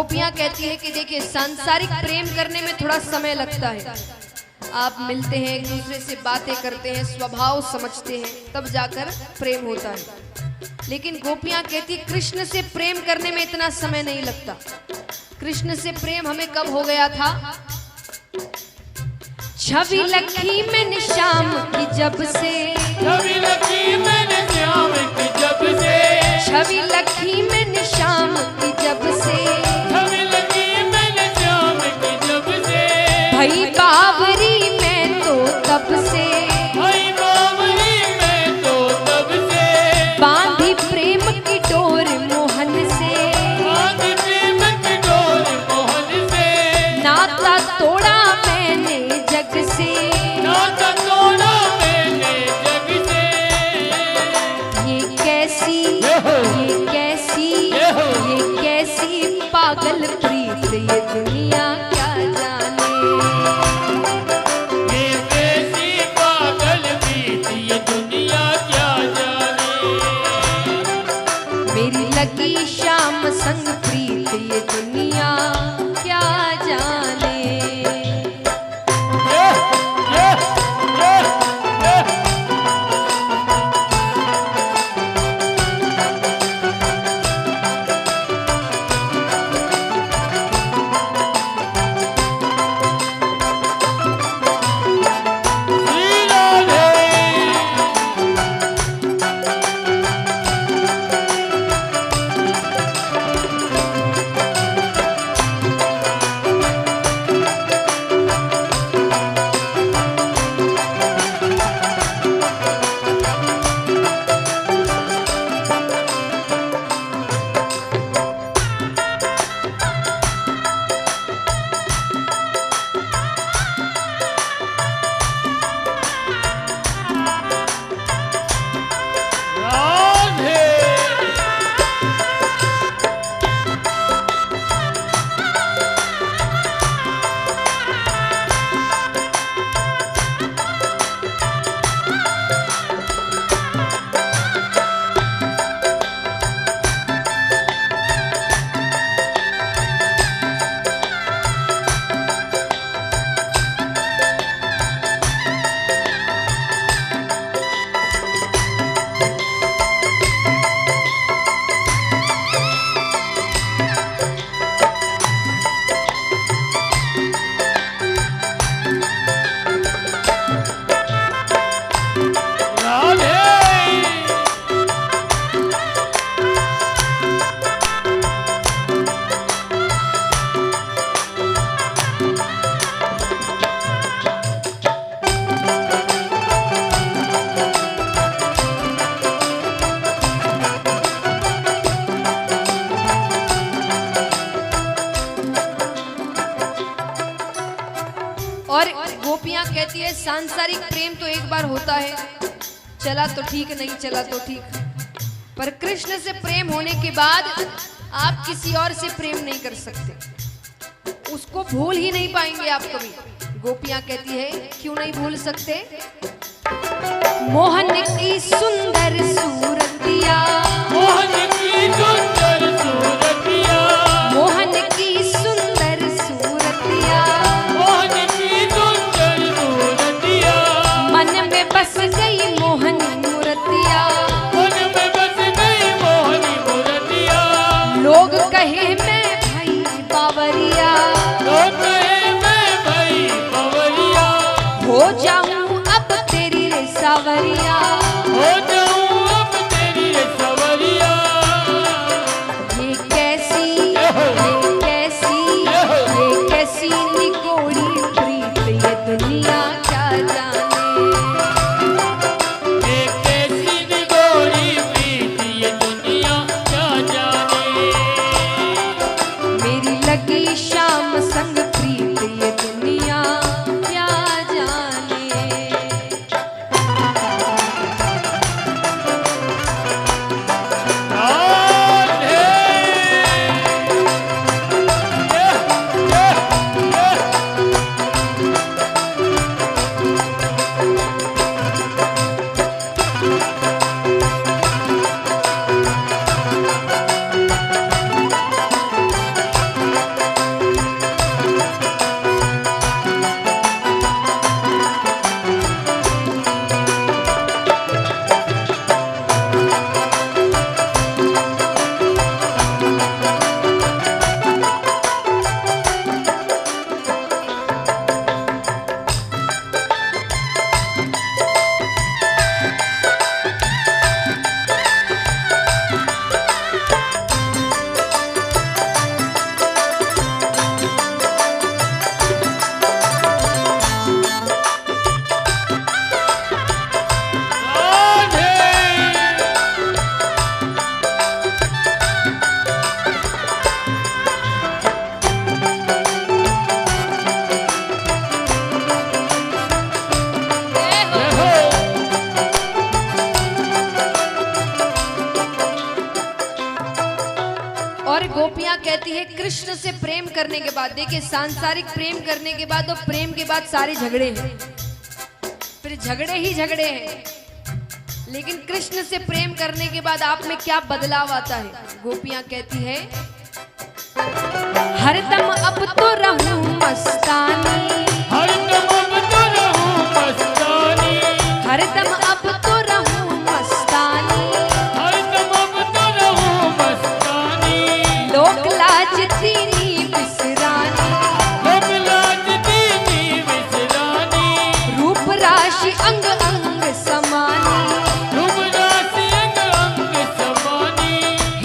गोपियां कहती है कि देखिए सांसारिक प्रेम करने में थोड़ा समय लगता है। आप मिलते हैं, एक दूसरे से बातें करते हैं, स्वभाव समझते हैं, तब जाकर प्रेम होता है। लेकिन गोपियां कहती है कृष्ण से प्रेम करने में इतना समय नहीं लगता। कृष्ण से प्रेम हमें कब हो गया था? छवि लखी में श्याम की जब से, छवि लखी में श्याम की जब से, छवि लखी में श्याम की जब से, छवि लखी में श्याम की जब से, भई बावरी में तो तब से, भई बावरी में तो तब से, बांधी प्रेम की डोर मोहन से, बांधी प्रेम की डोर मोहन से, नाता तोड़ा मैंने जग से, नाता तोड़ा मैंने जग से। ये कैसी पागल प्रीत ये दुनिया क्या जाने, ये कैसी पागल प्रीत ये दुनिया क्या जाने, मेरी लगी श्याम संग प्रीत ये दुनिया क्या जाने। और गोपियां कहती है सांसारिक प्रेम तो एक बार होता है, चला तो ठीक, नहीं चला तो ठीक, पर कृष्ण से प्रेम होने के बाद आप किसी और से प्रेम नहीं कर सकते, उसको भूल ही नहीं पाएंगे आप कभी। गोपियां कहती है क्यों नहीं भूल सकते? मोहन की सुंदर सूरतिया, मोहन की सुंदर सूरतिया, मोहन की सुंदर सूरतिया, मोहन की सुंदर सूरतिया, मन में बस गई मोहन मूर्तिया, मन में बस गई मोहन मूर्तिया, लोग कहे मैं भाई बावरिया, लोग कहे मैं भाई बावरिया, हो जाऊं अब तेरी रे सावरिया, हो जाऊं गोपियां कहती है कृष्ण से प्रेम करने के बाद, देखिए सांसारिक प्रेम करने के बाद और प्रेम के बाद सारे झगड़े हैं, फिर झगड़े ही झगड़े हैं, लेकिन कृष्ण से प्रेम करने के बाद आप में क्या बदलाव आता है। गोपियां कहती है हरदम अब तो रहूं मस्तानी, हरदम अब तो रहूं मस्तानी, हरदम अब तो रहूं मस्तानी, हरदम अब तो रहूं मस्तानी, लोक लाज दीनी बिसरानी, लोक लाज दीनी बिसरानी, रूप राशि अंग अंग समानी, रूप राशि अंग अंग समानी,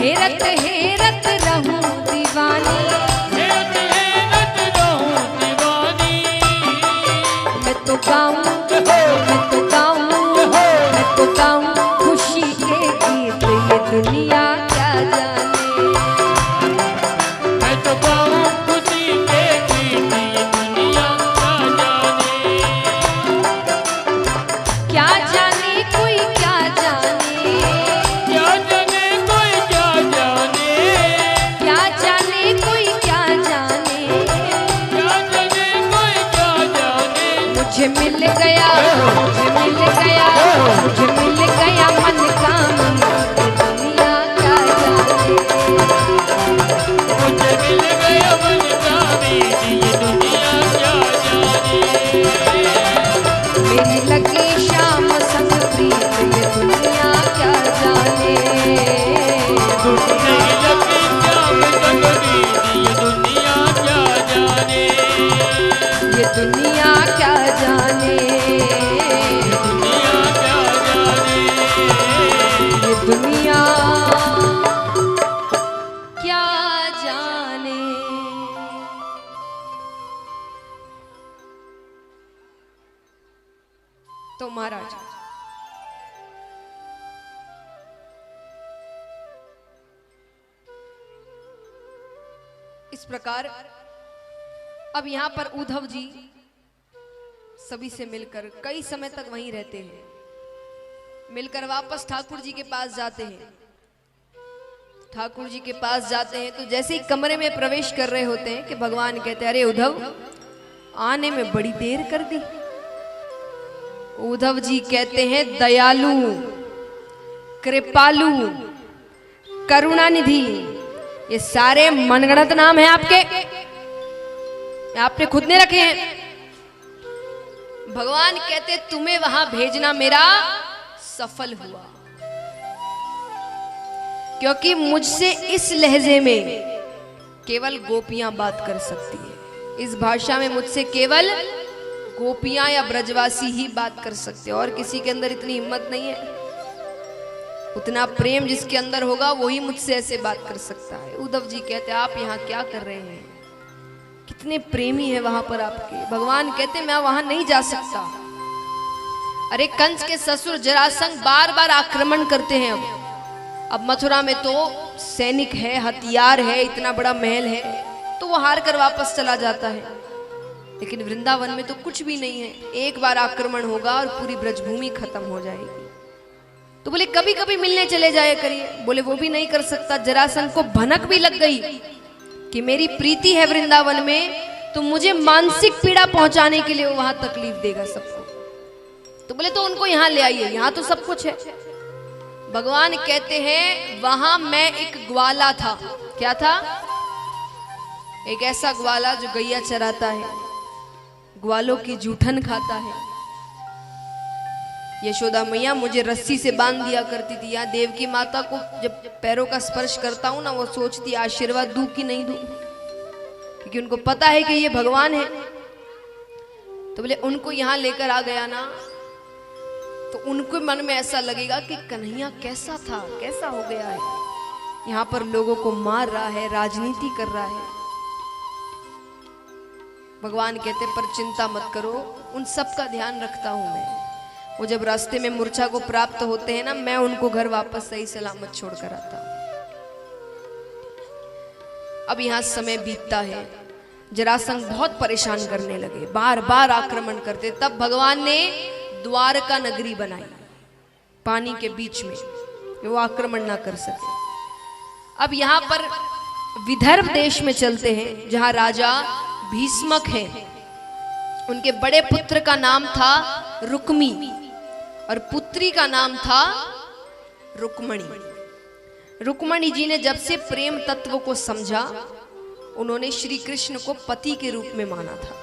हेरत हेरत रहूं दीवानी, हेरत हेरत रहूं दीवानी। मैं तो गाऊं, मैं तो गाऊं, मैं तो गाऊं खुशी के गीत, ये दुनिया क्या जाने, मैं तो गाऊं खुशी के गीत, ये दुनिया क्या जाने, क्या जाने कोई क्या जाने, क्या जाने कोई क्या जाने, क्या जाने कोई क्या जाने, क्या जाने कोई क्या जाने। मुझे मिल गया, मुझे मिल गया, मुझे मिल गया मन का मंदिर, दुनिया क्या जाने, मुझे मिल गया मन का मीत, ये दुनिया क्या जाने। मेरी लगी शाम संग प्रीत, ये दुनिया क्या जाने, नहीं लगी श्याम संग मीत, ये दुनिया क्या जाने, ये दुनिया क्या जाने, दुनिया क्या जाने। ये दुनिया क्या जाने। तो महाराज इस प्रकार अब यहां पर उद्धव जी सभी से मिलकर कई समय तक वहीं रहते हैं, मिलकर वापस ठाकुर जी के पास जाते हैं। ठाकुर जी के पास जाते हैं तो जैसे ही कमरे में प्रवेश कर रहे होते हैं कि भगवान कहते हैं अरे उद्धव आने में बड़ी देर कर दी। उद्धव जी कहते हैं दयालु, कृपालु, करुणानिधि, ये सारे मनगढ़ंत नाम हैं आपके, आपने खुद ने रखे हैं। भगवान कहते तुम्हें वहां भेजना मेरा सफल हुआ, क्योंकि मुझसे इस लहजे में केवल गोपियां बात कर सकती है, इस भाषा में मुझसे केवल गोपियां या ब्रजवासी ही बात कर सकते हैं, और किसी के अंदर इतनी हिम्मत नहीं है, उतना प्रेम जिसके अंदर होगा वही मुझसे ऐसे बात कर सकता है। उद्धव जी कहते आप यहाँ क्या कर रहे हैं, कितने प्रेमी है वहां पर आपके। भगवान कहते मैं वहां नहीं जा सकता। अरे कंस के ससुर जरासंध बार बार आक्रमण करते हैं, अब मथुरा में तो सैनिक है, हथियार है, इतना बड़ा महल है, तो वो हार कर वापस चला जाता है, लेकिन वृंदावन में तो कुछ भी नहीं है, एक बार आक्रमण होगा और पूरी ब्रजभूमि खत्म हो जाएगी। तो बोले कभी कभी मिलने चले जाया करिए। बोले वो भी नहीं कर सकता, जरासंध को भनक भी लग गई कि मेरी प्रीति है वृंदावन में, तो मुझे मानसिक पीड़ा पहुंचाने के लिए वो वहां तकलीफ देगा सबको। तो बोले तो उनको यहां ले आइए, यहां तो सब कुछ है। भगवान कहते हैं वहां मैं एक ग्वाला था। क्या था? एक ऐसा ग्वाला जो गैया चराता है, ग्वालों की जूठन खाता है। यशोदा मैया मुझे रस्सी से बांध दिया करती थी। यहाँ देवकी माता को जब पैरों का स्पर्श करता हूं ना, वो सोचती आशीर्वाद दूं कि नहीं दूं, क्योंकि उनको पता है कि ये भगवान है। तो बोले उनको यहां लेकर आ गया ना, तो उनको मन में ऐसा लगेगा कि कन्हैया कैसा था, कैसा हो गया है, यहाँ पर लोगों को मार रहा है, राजनीति कर रहा है। भगवान कहते पर चिंता मत करो, उन सब का ध्यान रखता हूं मैं। वो जब रास्ते में मूर्छा को प्राप्त होते हैं ना, मैं उनको घर वापस सही सलामत छोड़कर आता हूं। अब यहां समय बीतता है, जरासंध बहुत परेशान करने लगे, बार बार आक्रमण करते। तब भगवान ने द्वारका नगरी बनाई पानी के बीच में, वो आक्रमण ना कर सके। अब यहां पर विदर्भ देश में चलते हैं, जहां राजा भीष्मक हैं। उनके बड़े पुत्र का नाम था रुक्मी और पुत्री का नाम था रुक्मणी। रुक्मणी जी ने जब से प्रेम तत्व को समझा, उन्होंने श्री कृष्ण को पति के रूप में माना था।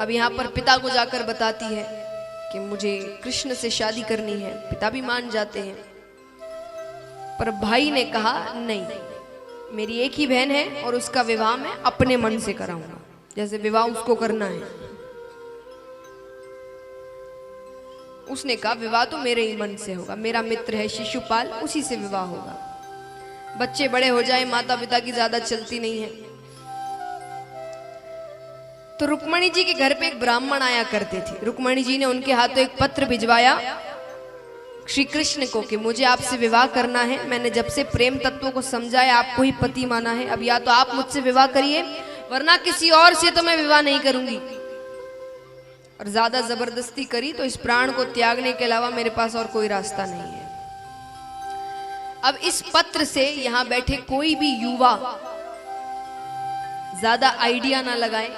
अब यहां पर पिता को जाकर बताती है कि मुझे कृष्ण से शादी करनी है। पिता भी मान जाते हैं, पर भाई ने कहा नहीं, मेरी एक ही बहन है और उसका विवाह मैं अपने मन से कराऊंगा, जैसे विवाह उसको करना है। उसने कहा विवाह तो मेरे ही मन से होगा, मेरा मित्र है शिशुपाल, उसी से विवाह होगा। बच्चे बड़े हो जाए, माता पिता की ज्यादा चलती नहीं है। तो रुक्मणी जी के घर पे एक ब्राह्मण आया करते थे। रुक्मणी जी ने उनके हाथों एक पत्र भिजवाया श्री कृष्ण को कि मुझे आपसे विवाह करना है। मैंने जब से प्रेम तत्वों को समझा है, आपको ही पति माना है। अब या तो आप मुझसे विवाह करिए, वरना किसी और से तो मैं विवाह नहीं करूंगी। और ज्यादा जबरदस्ती करी तो इस प्राण को त्यागने के अलावा मेरे पास और कोई रास्ता नहीं है। अब इस पत्र से यहां बैठे कोई भी युवा ज्यादा आइडिया ना लगाए,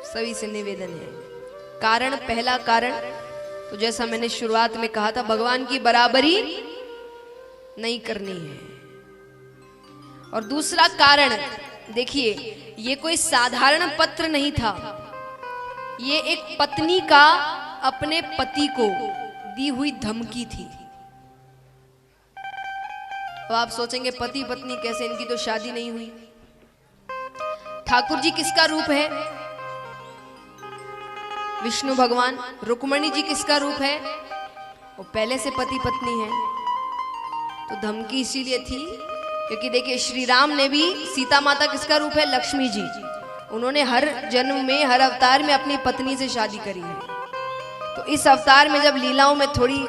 सभी से निवेदन है। कारण, पहला कारण तो जैसा मैंने शुरुआत में कहा था, भगवान की बराबरी नहीं करनी है। और दूसरा कारण देखिए, ये कोई साधारण पत्र नहीं था, ये एक पत्नी का अपने पति को दी हुई धमकी थी। तो आप सोचेंगे पति पत्नी कैसे, इनकी तो शादी नहीं हुई। ठाकुर जी किसका रूप है? विष्णु भगवान। रुक्मणी जी किसका रूप है? वो पहले से पति पत्नी है। तो धमकी इसीलिए थी क्योंकि देखिए, श्री राम ने भी, सीता माता किसका रूप है? लक्ष्मी जी। उन्होंने हर जन्म में, हर अवतार में अपनी पत्नी से शादी करी है। तो इस अवतार में जब लीलाओं में थोड़ी,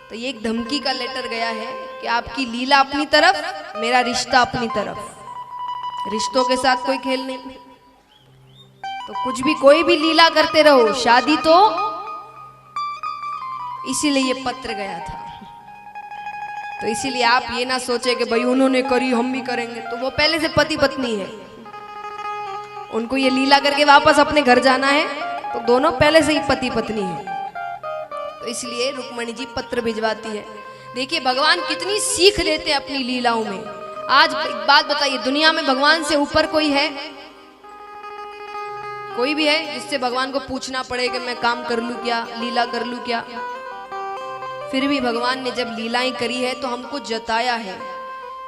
तो ये एक धमकी का लेटर गया है कि आपकी लीला अपनी तरफ, मेरा रिश्ता अपनी तरफ। रिश्तों के साथ कोई खेल नहीं, तो कुछ भी कोई भी लीला करते रहो, शादी तो। इसीलिए ये पत्र गया था। तो इसीलिए आप ये ना सोचे कि भाई उन्होंने करी हम भी करेंगे, तो वो पहले से पति पत्नी है, उनको ये लीला करके वापस अपने घर जाना है, तो दोनों पहले से ही पति पत्नी है। तो इसलिए रुक्मणी जी पत्र भिजवाती है। देखिए भगवान कितनी सीख लेते हैं अपनी लीलाओं में। आज एक बात बताइए, दुनिया में भगवान से ऊपर कोई है? कोई भी है जिससे भगवान को पूछना पड़े कि मैं काम कर लूं क्या, लीला कर लूं क्या? फिर भी भगवान ने जब लीलाएं करी है तो हमको जताया है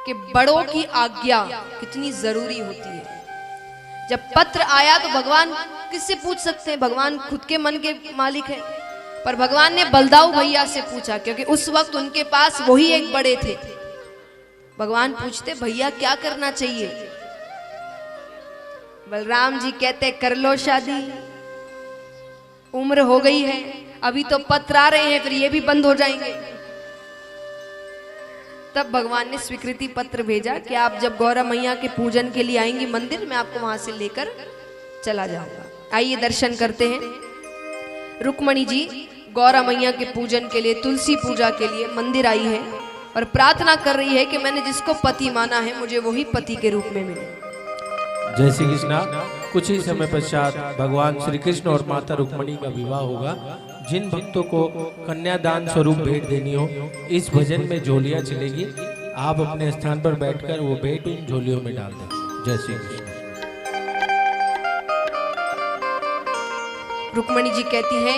कि बड़ों की आज्ञा कितनी जरूरी होती है। जब पत्र आया तो भगवान किससे पूछ सकते हैं? भगवान खुद के मन के मालिक है। पर भगवान ने बलदाऊ भैया से पूछा, क्योंकि उस वक्त उनके पास वही एक बड़े थे। भगवान पूछते, भैया क्या करना चाहिए? बलराम जी कहते, कर लो शादी, उम्र हो गई है, अभी तो पत्र आ रहे हैं, फिर ये भी बंद हो जाएंगे। तब भगवान ने स्वीकृति पत्र भेजा कि आप जब गौरा मैया के पूजन के लिए आएंगी मंदिर, मैं आपको वहां से लेकर चला जाऊंगा। आइए दर्शन करते हैं। रुक्मणी जी गौरा मैया के पूजन के लिए, तुलसी पूजा के लिए मंदिर आई है और प्रार्थना कर रही है कि मैंने जिसको पति माना है, मुझे वही पति के रूप में मिले। जय श्री कृष्णा। कुछ ही समय पश्चात भगवान श्री कृष्ण और माता रुक्मणी का विवाह होगा। जिन भक्तों को कन्यादान स्वरूप भेंट देनी हो, इस भजन में झोलियां चलेगी। आप अपने स्थान पर बैठकर वो भेंट उन झोलियों में डाल दें। जय श्री कृष्ण। रुक्मणी जी कहती है,